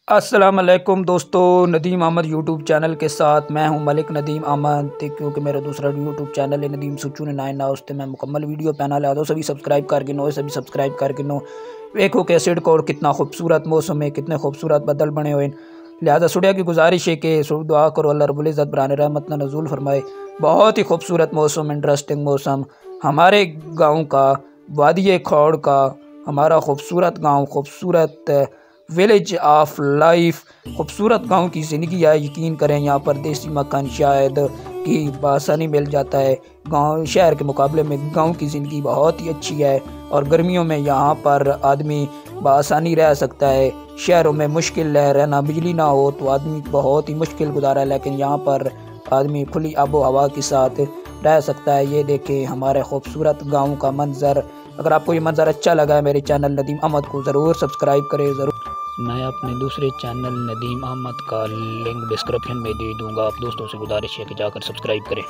अस्सलाम वालेकुम दोस्तों, नदीम अहमद यूट्यूब चैनल के साथ मैं हूं मलिक नदीम अहमद। क्योंकि मेरा दूसरा यूट्यूब चैनल है नदीम सुचू ने 9 ना उसते मैं मुकम्मल वीडियो पैनल आ दो सभी सब्सक्राइब करके नो सभी सब्सक्राइब करके नो देखो कैसेड को और कितना खूबसूरत मौसम है, कितने खूबसूरत बदल बने हुए। लिहाजा सुडिया की गुजारिश है कि दुआ करो अल्लाह रब्बुल इज़्ज़त बराने रहमत न नज़ूल फरमाए। बहुत ही खूबसूरत मौसम, इंटरेस्टिंग मौसम हमारे गाँव का, वादी खौड़ का हमारा खूबसूरत गाँव, खूबसूरत विलेज ऑफ लाइफ, खूबसूरत गांव की ज़िंदगी है। यकीन करें यहाँ पर देसी मकान शायद की बआसानी मिल जाता है। गांव शहर के मुकाबले में गांव की ज़िंदगी बहुत ही अच्छी है और गर्मियों में यहाँ पर आदमी बआसानी रह सकता है। शहरों में मुश्किल है रहना, बिजली ना हो तो आदमी बहुत ही मुश्किल गुजारा है, लेकिन यहाँ पर आदमी खुली आबो हवा के साथ रह सकता है। ये देखें हमारे खूबसूरत गाँव का मंजर। अगर आपको ये मंजर अच्छा लगा है मेरे चैनल नदीम अहमद को ज़रूर सब्सक्राइब करें। ज़रूर मैं अपने दूसरे चैनल नदीम अहमद का लिंक डिस्क्रिप्शन में दे दूंगा। आप दोस्तों से गुजारिश है कि जाकर सब्सक्राइब करें।